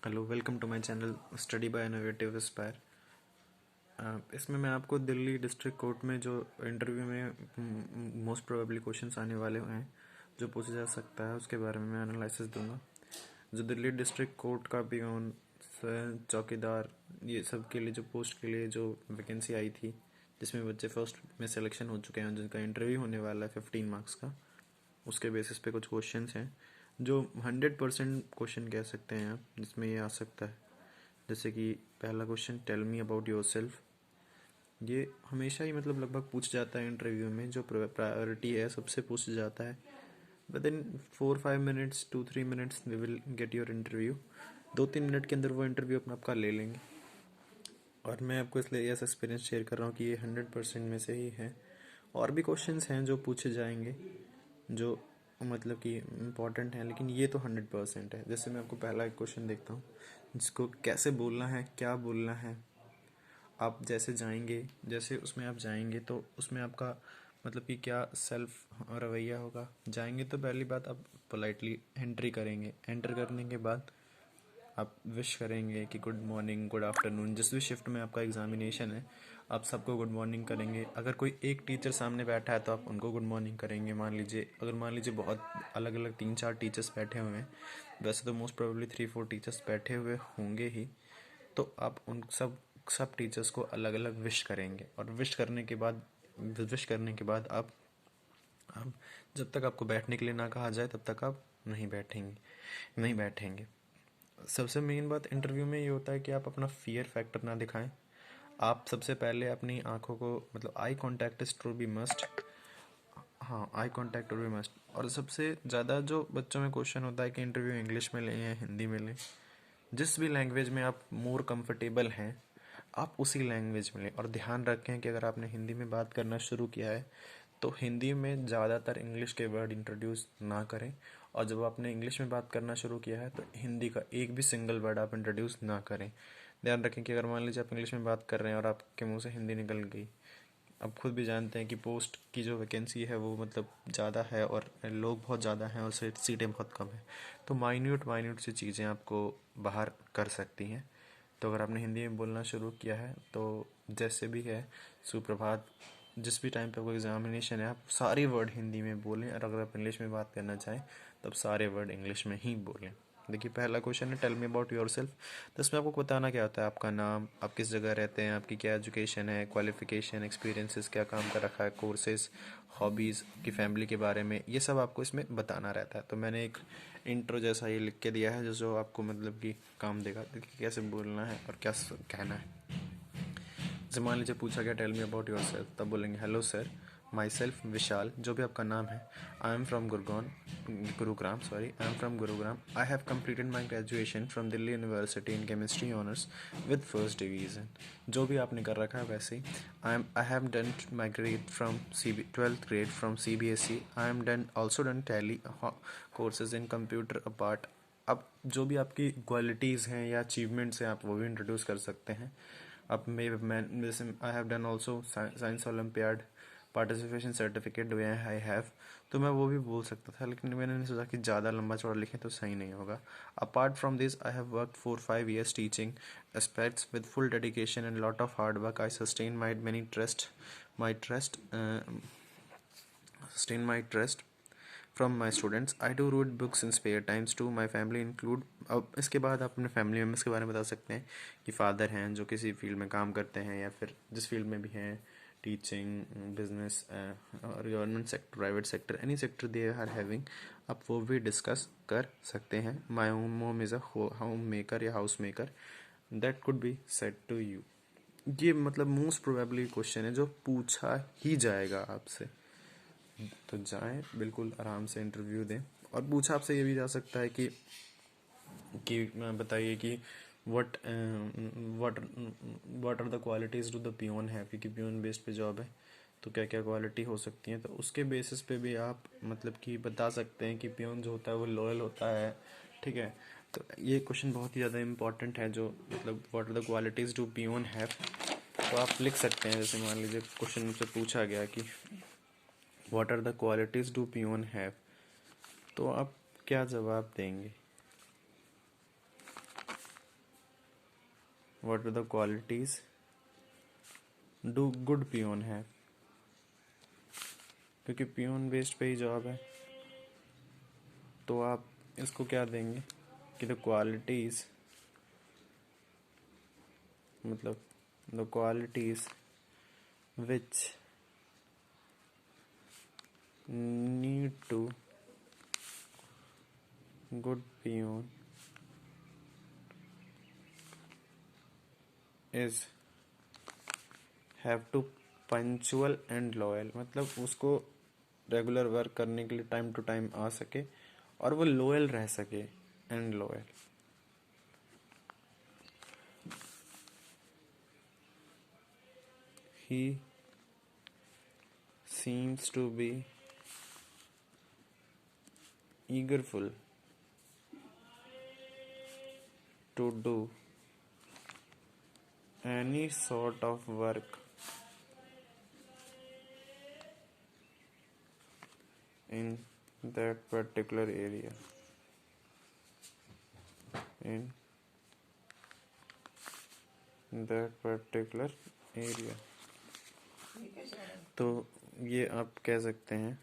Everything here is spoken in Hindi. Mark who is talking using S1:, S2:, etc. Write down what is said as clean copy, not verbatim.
S1: Hello, welcome to my channel study by innovative aspire. इसमें मैं आपको दिल्ली डिस्ट्रिक्ट कोर्ट में जो इंटरव्यू में मोस्ट प्रोबेबली क्वेश्चंस आने वाले हैं, जो पूछा जा सकता है, उसके बारे में मैं एनालिसिस दूंगा। जो दिल्ली डिस्ट्रिक्ट कोर्ट का पियोन, चौकीदार, ये सब के लिए जो पोस्ट के लिए जो वैकेंसी आई थी, जिसमें बच्चे फर्स्ट में सिलेक्शन हो चुके हैं, जिनका इंटरव्यू होने वाला है 15 मार्क्स का, उसके बेसिस पे कुछ क्वेश्चंस हैं जो 100% क्वेश्चन कह सकते हैं आप, जिसमें ये आ सकता है। जैसे कि पहला question, tell me about your self. ये हमेशा ही मतलब लगभग पूछ जाता है इंटरव्यू में, जो प्रायोरिटी है सबसे पूछ जाता है। With in 4-5 minutes 2-3 minutes they will get your interview. 2-3 minute के अंदर वो इंटरव्यू अपना आपका ले लेंगे। और मैं आपको इसलिए ऐसा एक्सपीरियंस शेयर कर रहा हूँ कि ये 100% में से ही है। और भी क्वेश्चंस हैं जो पूछे जाएंगे, जो मतलब कि इम्पॉर्टेंट है, लेकिन ये तो 100% है। जैसे मैं आपको पहला एक क्वेश्चन देखता हूँ, जिसको कैसे बोलना है, क्या बोलना है। आप जैसे जाएंगे, जैसे उसमें आप जाएंगे तो उसमें आपका मतलब कि क्या सेल्फ रवैया होगा। जाएंगे तो पहली बात आप पोलाइटली एंट्री करेंगे। एंटर करने के बाद आप विश करेंगे कि गुड मॉर्निंग, गुड आफ्टरनून। जिस भी शिफ्ट में आपका एग्जामिनेशन है, आप सबको गुड मॉर्निंग करेंगे। अगर कोई एक टीचर सामने बैठा है तो आप उनको गुड मॉर्निंग करेंगे। मान लीजिए बहुत अलग अलग 3-4 टीचर्स बैठे हुए हैं, वैसे तो मोस्ट प्रोबेबली 3-4 टीचर्स बैठे हुए होंगे ही, तो आप उन सब टीचर्स को अलग अलग विश करेंगे। और विश करने के बाद आप जब तक आपको बैठने के लिए ना कहा जाए तब तक आप नहीं बैठेंगे। सबसे मेन बात इंटरव्यू में ये होता है कि आप अपना फियर फैक्टर ना दिखाएं। आप सबसे पहले अपनी आंखों को मतलब eye contact is to be must. हाँ, eye contact to be must. और सबसे ज़्यादा जो बच्चों में क्वेश्चन होता है कि इंटरव्यू इंग्लिश में लें या हिंदी में लें। जिस भी लैंग्वेज में आप मोर कंफर्टेबल हैं, आप उसी लैंग्वेज में लें। और ध्यान रखें कि अगर आपने हिंदी में बात करना शुरू किया है तो हिंदी में ज़्यादातर इंग्लिश के वर्ड इंट्रोड्यूस ना करें। और जब आपने इंग्लिश में बात करना शुरू किया है तो हिंदी का एक भी सिंगल वर्ड आप इंट्रोड्यूस ना करें। ध्यान रखें कि अगर मान लीजिए आप इंग्लिश में बात कर रहे हैं और आपके मुंह से हिंदी निकल गई, आप खुद भी जानते हैं कि पोस्ट की जो वैकेंसी है वो मतलब ज़्यादा है और लोग बहुत ज़्यादा हैं और सीटें बहुत कम हैं, तो माइन्यूट माइन्यूट सी चीज़ें आपको बाहर कर सकती हैं। तो अगर आपने हिंदी में बोलना शुरू किया है तो जैसे भी है, सुप्रभात, जिस भी टाइम पे आपको एग्जामिनेशन है, आप सारे वर्ड हिंदी में बोलें। और अगर आप इंग्लिश में बात करना चाहें तब सारे वर्ड इंग्लिश में ही बोलें। देखिए, पहला क्वेश्चन है tell me about your self. तो इसमें आपको बताना क्या होता है, आपका नाम, आप किस जगह रहते हैं, आपकी क्या एजुकेशन है, क्वालिफिकेशन, एक्सपीरियंसेस, क्या काम कर रखा है, कोर्सेज, हॉबीज़ की, फैमिली के बारे में, ये सब आपको इसमें बताना रहता है। तो मैंने एक इंट्रो जैसा ये लिख के दिया है जो आपको मतलब कि काम देगा कि कैसे बोलना है और क्या कहना है। जैसे मान लीजिए पूछा गया tell me about your self, तब बोलेंगे hello sir, my self Vishal, जो भी आपका नाम है। I am from Gurugram, I have completed my graduation from Delhi university in chemistry honours with first division. जो भी आपने कर रखा है वैसे ही। I have done my grade from 12th grade from CBSE। I am done also done Tally courses in computer apart. अब जो भी आपकी क्वालिटीज़ हैं या अचीवमेंट्स हैं, आप वो भी इंट्रोड्यूस कर सकते हैं। अब मैं जैसे आई have done also science olympiad participation certificate do I have, तो मैं वो भी बोल सकता था, लेकिन मैंने सोचा कि ज़्यादा लंबा चौड़ा लिखें तो सही नहीं होगा। Apart from this I have work 4-5 years teaching aspects with full dedication and lot of hard work. I sustain my trust from my students. I do read books in spare times to my family include. अब इसके बाद आप अपने फैमिली मेम्बर्स के बारे में बता सकते हैं कि फादर हैं जो किसी फील्ड में काम करते हैं या फिर जिस फील्ड में भी हैं, टीचिंग, बिजनेस और government sector, private sector, any sector they are having, आप वो भी डिस्कस कर सकते हैं। My mom is a home maker या house maker, that could be said to you. ये मतलब मोस्ट प्रोबेबली क्वेश्चन है जो पूछा ही जाएगा आपसे। तो जाएं, बिल्कुल आराम से इंटरव्यू दें। और पूछा आपसे ये भी जा सकता है कि बताइए कि what what are the qualities to the peon है, क्योंकि पियोन बेस्ड पे जॉब है, तो क्या क्या क्वालिटी हो सकती हैं। तो उसके बेसिस पे भी आप मतलब कि बता सकते हैं कि पियोन जो होता है वो लॉयल होता है। ठीक है, तो ये क्वेश्चन बहुत ही ज़्यादा इंपॉर्टेंट है, जो मतलब what are the qualities to peon have. तो आप लिख सकते हैं, जैसे मान लीजिए क्वेश्चन मुझसे पूछा गया कि what are the qualities do peon have, तो आप क्या जवाब देंगे। What are the qualities do good peon है, क्योंकि पियोन बेस्ड पे ही जॉब है, तो आप इसको क्या देंगे कि द क्वालिटीज, मतलब the qualities which need to good peon is have to punctual and loyal, मतलब उसको रेगुलर वर्क करने के लिए टाइम टू टाइम आ सके और वो लॉयल रह सके, and loyal. He seems to be eagerful to do any sort of work in that particular area, in that particular area। तो ये आप कह सकते हैं